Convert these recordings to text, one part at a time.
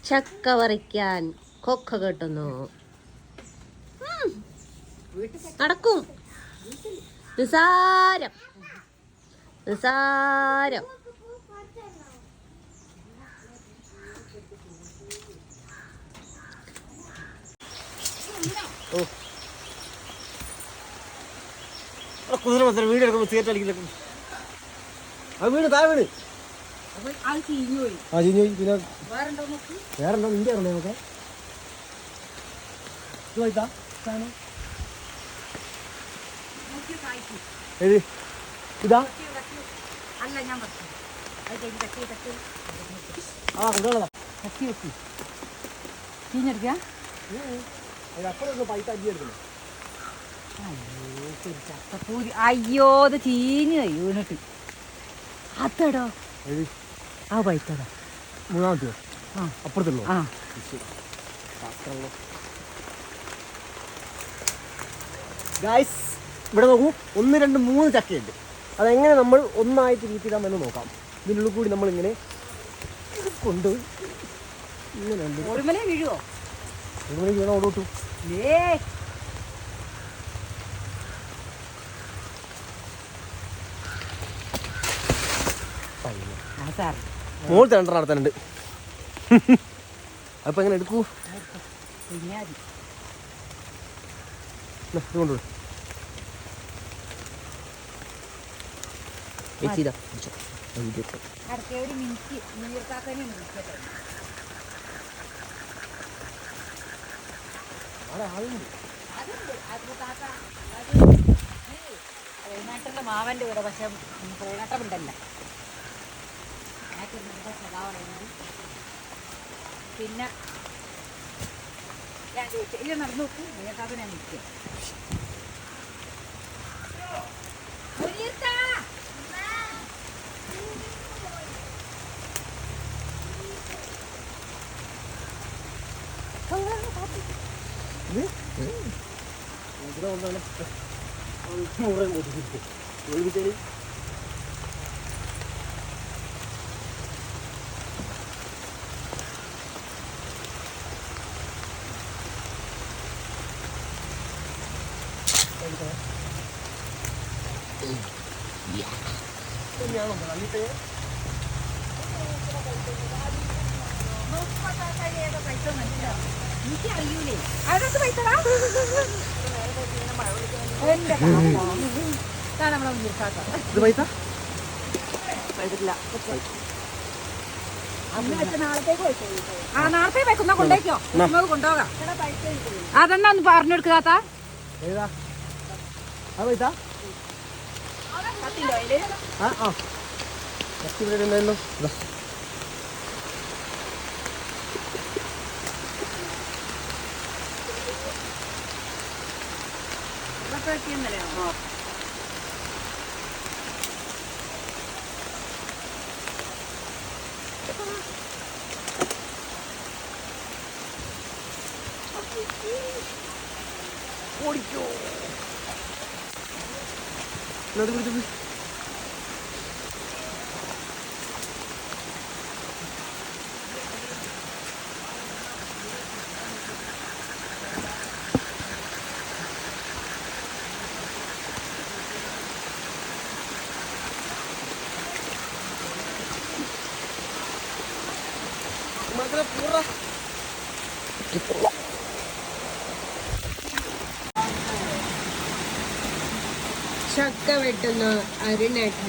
ചക്ക പറിക്കാൻ കൊക്ക കെട്ടുന്നു. നടക്കും. നിസാരം നിസാരം. കുതിര മത്സരം വീട് എടുക്കുമ്പോൾ സിഗരറ്റ് അടിക്കില്ല. അത് വീണ് താഴെ വീണ് ചീഞ്ഞു പോയി. പിന്നെ വേറെന്തോ നിന്റെ അറിഞ്ഞേ നമുക്ക് ഇതാ ആ കൊണ്ടുപോകണതാ കത്തി വെക്കി ചീഞ്ഞടിക്കാ. അപ്പുറം പൈസ അടി എടുക്കണം. ചക്കപ്പൂരി അയ്യോ അത് ചീഞ്ഞു വീണിട്ട്. അതടോ ആ പൈത്തടാ മൂന്നാമത്തെയോ? ആ അപ്പുറത്തുള്ളൂ. ആ ഗായ്സ് ഇവിടെ നോക്കൂ, 1 2 3 ചക്കയുണ്ട്. അതെങ്ങനെ നമ്മൾ ഒന്നായിട്ട് വീട്ടിടാമെന്ന് നോക്കാം. ഇതിനുള്ളിൽ കൂടി നമ്മളിങ്ങനെ കൊണ്ടുപോയി ഇങ്ങനെ ഒരുമല വീഴുവോ? വീണ ഓടോട്ടു. മോൾ 2 നടത്താനുണ്ട്. അപ്പൊ എങ്ങനെ എടുക്കൂ? കൊണ്ടുപോയി മാവന്റെ കൂടെ പക്ഷെ കോഴിനട്ടമുണ്ടല്ല. പിന്നെ ഞാൻ ചോദിച്ചു നടന്നു നോക്കും. മേക്കാതെ ഞാൻ നിൽക്കുക. എനിക്കറിയൂലേ അതൊക്കെ പൈസടാ. നാളത്തെ വെക്കുന്ന കൊണ്ടേക്കോ നമുക്ക് കൊണ്ടുപോകാം. അതെന്നാ ഒന്ന് പറഞ്ഞു കൊടുക്കാത്ത ഓടിക്കോ. ചക്ക വെട്ടുന്ന അരുണേട്ടൻ.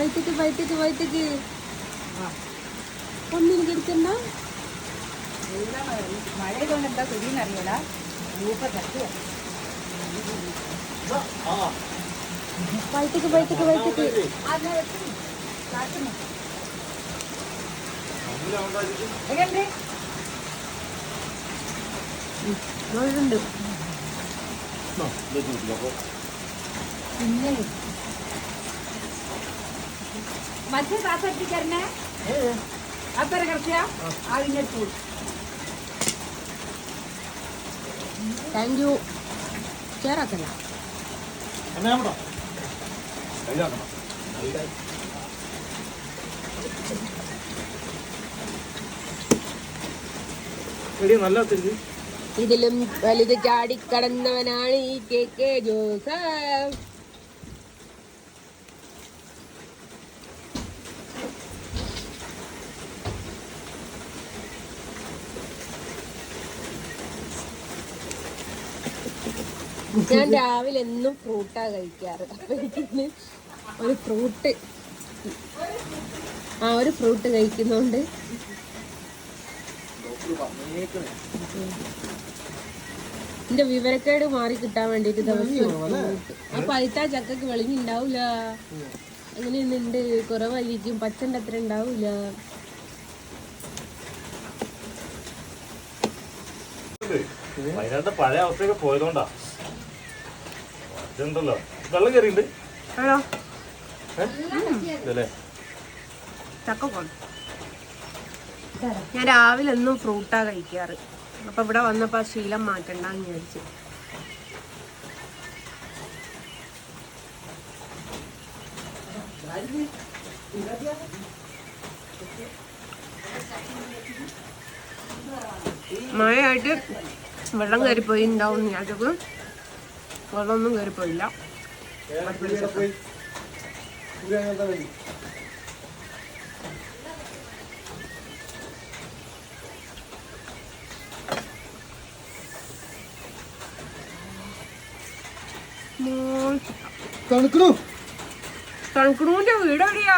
വൈത്തേക്ക് ഒന്നിനും കെടുക്കണ്ട. മഴ കൊണ്ട് എന്താ കുടിയെന്നറിയൂല. വൈത്തേക്ക് ഉണ്ട്. പിന്നെ മറ്റേ താത്തന്നെ അത്ര കിടത്തിയ അതിന്റെ താങ്ക് യു. ചേറാക്കല്ല നല്ല തിരിച്ച് ഇതിലും വലുത് ചാടിക്കടന്നവനാണ് ഈ KK ജോസഫ്. ഞാൻ രാവിലെ എന്നും ഫ്രൂട്ടാ കഴിക്കാറ്. അപ്പൊ എനിക്കിന്ന് ഒരു ഫ്രൂട്ട് കഴിക്കുന്നോണ്ട് എന്റെ വിവരക്കേട് മാറി കിട്ടാൻ വേണ്ടിട്ട് ദിവസം ആ പഴുത്ത ചക്കക്ക് വെളിഞ്ഞുണ്ടാവൂല. അങ്ങനെയൊന്നുണ്ട്, കുറവായിരിക്കും, പച്ചന്റെ അത്ര ഉണ്ടാവൂല. വയനാട്ടിലെ പഴയ അവസ്ഥയൊക്കെ പോയതുകൊണ്ടാ ഇതുണ്ടല്ലോ. വെള്ളം കയറിയുണ്ട് ചക്ക ഞാൻ രാവിലെ എന്നും ഫ്രൂട്ടാ കഴിക്കാറ്. അപ്പൊ ഇവിടെ വന്നപ്പോ ആ ശീലം മാറ്റണ്ടെന്ന് വിചാരിച്ചു. മഴയായിട്ട് വെള്ളം കയറിപ്പോയി ഉണ്ടാവും. ഞാനത് വെള്ളമൊന്നും കയറിപ്പോയില്ല. തണുക്കണൂന്റെ വീട് എവിടെയാ?